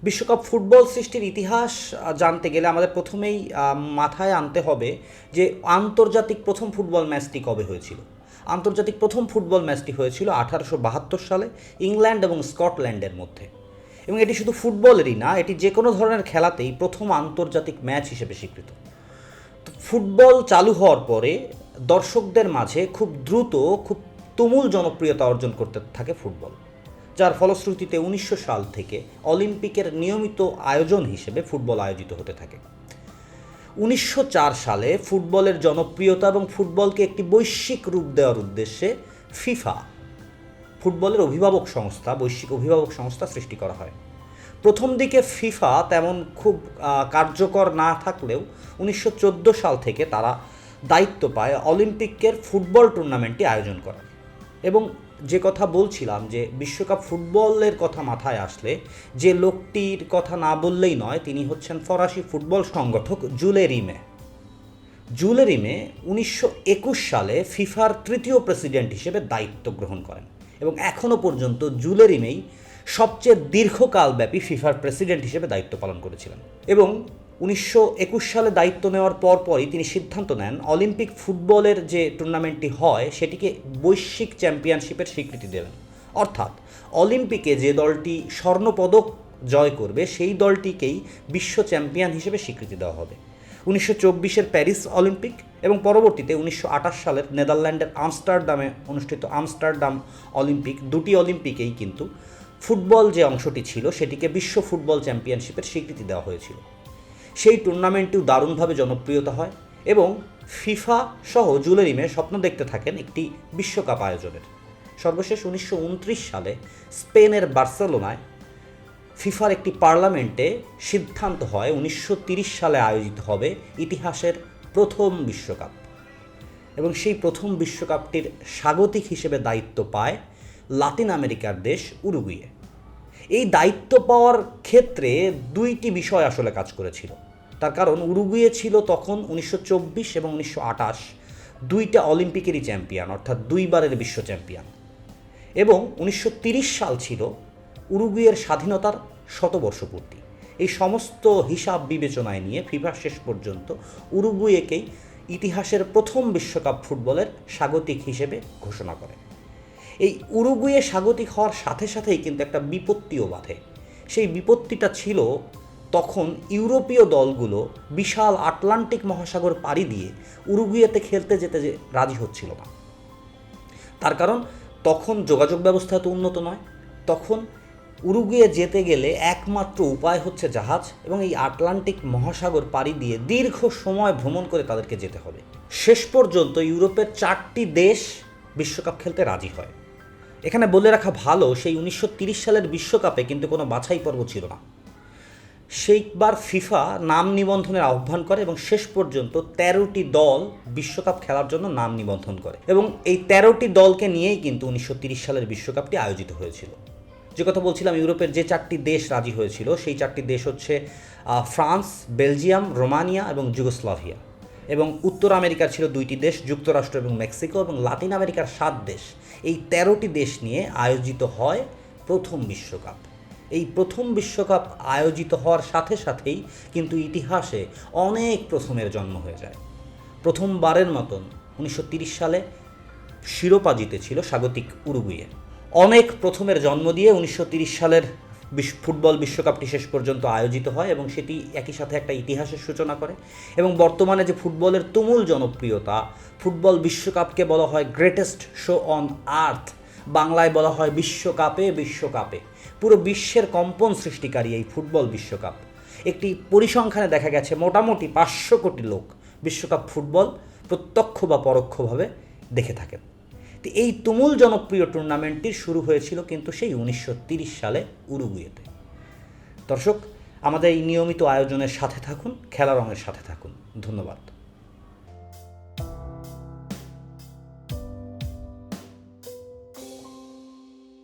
বিশ্বকাপ ফুটবল সৃষ্টির ইতিহাস জানতে গেলে আমাদের প্রথমেই মাথায় আনতে হবে যে আন্তর্জাতিক প্রথম ফুটবল ম্যাচটি কবে হয়েছিল। আন্তর্জাতিক প্রথম ফুটবল ম্যাচটি হয়েছিল 1872 সালে ইংল্যান্ড এবং স্কটল্যান্ডের মধ্যে। এবং এটি শুধু ফুটবলেরই না, এটি যে কোনো ধরনের খেলাতেই প্রথম আন্তর্জাতিক ম্যাচ হিসেবে স্বীকৃত। তো ফুটবল চালু হওয়ার পরে দর্শকদের মাঝে খুব দ্রুত খুব তুমুল জনপ্রিয়তা অর্জন করতে থাকে ফুটবল, যার ফলশ্রুতিতে 1900 সাল থেকে অলিম্পিকের নিয়মিত আয়োজন হিসেবে ফুটবল আয়োজিত হতে থাকে। 1904 সালে ফুটবলের জনপ্রিয়তা এবং ফুটবলকে একটি বৈশ্বিক রূপ দেওয়ার উদ্দেশ্যে ফিফা, ফুটবলের অভিভাবক সংস্থা, বৈশ্বিক অভিভাবক সংস্থা সৃষ্টি করা হয়। প্রথম দিকে ফিফা তেমন খুব কার্যকর না থাকলেও 1914 সাল থেকে তারা দায়িত্ব পায় অলিম্পিকের ফুটবল টুর্নামেন্টটি আয়োজন করার। এবং যে কথা বলছিলাম যে বিশ্বকাপ ফুটবলের কথা মাথায় আসলে যে লোকটির কথা না বললেই নয়, তিনি হচ্ছেন ফরাসি ফুটবল সংগঠক জুলে রিমে। জুলে রিমে 1921 সালে ফিফার তৃতীয় প্রেসিডেন্ট হিসেবে দায়িত্ব গ্রহণ করেন এবং এখনও পর্যন্ত জুলে রিমেই সবচেয়ে দীর্ঘকালব্যাপী ফিফার প্রেসিডেন্ট হিসেবে দায়িত্ব পালন করেছিলেন। এবং 1921 সালে দায়িত্ব নেওয়ার পরপরই তিনি সিদ্ধান্ত নেন অলিম্পিক ফুটবলের যে টুর্নামেন্টটি হয় সেটিকে বৈশ্বিক চ্যাম্পিয়নশিপের স্বীকৃতি দেবেন। অর্থাৎ অলিম্পিকে যে দলটি স্বর্ণপদক জয় করবে সেই দলটিকেই বিশ্ব চ্যাম্পিয়ন হিসেবে স্বীকৃতি দেওয়া হবে। 1924-এর প্যারিস অলিম্পিক এবং পরবর্তীতে 1928 সালের নেদারল্যান্ডের আমস্টারডামে অনুষ্ঠিত আমস্টারডাম অলিম্পিক, দুটি অলিম্পিকেই কিন্তু ফুটবল যে অংশটি ছিল সেটিকে বিশ্ব ফুটবল চ্যাম্পিয়নশিপের স্বীকৃতি দেওয়া হয়েছিল। সেই টুর্নামেন্টটিও দারুণভাবে জনপ্রিয়তা হয় এবং ফিফা সহ জুলে রিমে স্বপ্ন দেখতে থাকেন একটি বিশ্বকাপ আয়োজনের। সর্বশেষ 1929 সালে স্পেনের বার্সেলোনায় ফিফার একটি পার্লামেন্টে সিদ্ধান্ত হয় 1930 সালে আয়োজিত হবে ইতিহাসের প্রথম বিশ্বকাপ। এবং সেই প্রথম বিশ্বকাপটির স্বাগতিক হিসেবে দায়িত্ব পায় লাতিন আমেরিকার দেশ উরুগুয়ে। এই দায়িত্ব পাওয়ার ক্ষেত্রে দুইটি বিষয় আসলে কাজ করেছিল। তার কারণ উরুগুয়ে ছিল তখন 1924 এবং 1928 দুইটা অলিম্পিকেরই চ্যাম্পিয়ন, অর্থাৎ দুইবারের বিশ্ব চ্যাম্পিয়ন। এবং 1930 সাল ছিল উরুগুয়ের স্বাধীনতার শতবর্ষপূর্তি। এই সমস্ত হিসাব বিবেচনায় নিয়ে ফিফা শেষ পর্যন্ত উরুগুয়েকেই ইতিহাসের প্রথম বিশ্বকাপ ফুটবলের স্বাগতিক হিসেবে ঘোষণা করে। এই উরুগুয়ে স্বাগতিক হওয়ার সাথে সাথেই কিন্তু একটা বিপত্তিও বাধে। সেই বিপত্তিটা ছিল তখন ইউরোপীয় দলগুলো বিশাল আটলান্টিক মহাসাগর পাড়ি দিয়ে উরুগুয়েতে খেলতে যেতে রাজি হচ্ছিল না। তার কারণ তখন যোগাযোগ ব্যবস্থা এত উন্নত নয়। তখন উরুগুয়ে যেতে গেলে একমাত্র উপায় হচ্ছে জাহাজ, এবং এই আটলান্টিক মহাসাগর পাড়ি দিয়ে দীর্ঘ সময় ভ্রমণ করে তাদেরকে যেতে হবে। শেষ পর্যন্ত ইউরোপের 4টি দেশ বিশ্বকাপ খেলতে রাজি হয়। এখানে বলে রাখা ভালো, সেই 1930 সালের বিশ্বকাপে কিন্তু কোনো বাছাই পর্ব ছিল না। সেইবার ফিফা নাম নিবন্ধনের আহ্বান করে এবং শেষ পর্যন্ত 13টি দল বিশ্বকাপ খেলার জন্য নাম নিবন্ধন করে। এবং এই 13টি দলকে নিয়েই কিন্তু 1930 সালের বিশ্বকাপটি আয়োজিত হয়েছিল। যে কথা বলছিলাম, ইউরোপের যে 4টি দেশ রাজি হয়েছিল সেই 4টি দেশ হচ্ছে ফ্রান্স, বেলজিয়াম, রোমানিয়া এবং যুগোস্লাভিয়া। এবং উত্তর আমেরিকার ছিল 2টি দেশ, যুক্তরাষ্ট্র এবং মেক্সিকো। এবং লাতিন আমেরিকার 7 দেশ। এই 13টি দেশ নিয়ে আয়োজিত হয় প্রথম বিশ্বকাপ। এই প্রথম বিশ্বকাপ আয়োজিত হওয়ার সাথে সাথেই কিন্তু ইতিহাসে অনেক প্রথমের জন্ম হয়ে যায়। প্রথমবারের মতন 1930 সালে শিরোপা জিতেছিল স্বাগতিক উরুগুয়ে। অনেক প্রথমের জন্ম দিয়ে 1930 সালের ফুটবল বিশ্বকাপটি শেষ পর্যন্ত আয়োজিত হয় এবং সেটি একই সাথে একটা ইতিহাসের সূচনা করে। এবং বর্তমানে যে ফুটবলের তুমুল জনপ্রিয়তা, ফুটবল বিশ্বকাপকে বলা হয় গ্রেটেস্ট শো অন আর্থ, বাংলায় বলা হয় বিশ্বকাপে বিশ্বকাপে। পুরো বিশ্বের কম্পন সৃষ্টিকারী এই ফুটবল বিশ্বকাপ, একটি পরিসংখ্যানে দেখা গেছে মোটামুটি 500 কোটি লোক বিশ্বকাপ ফুটবল প্রত্যক্ষ বা পরোক্ষভাবে দেখে থাকেন। তো এই তুমুল জনপ্রিয় টুর্নামেন্টটি শুরু হয়েছিল কিন্তু সেই 1930 সালে উরুগুয়েতে। দর্শক, আমাদের এই নিয়মিত আয়োজনের সাথে থাকুন, খেলা রঙের সাথে থাকুন। ধন্যবাদ।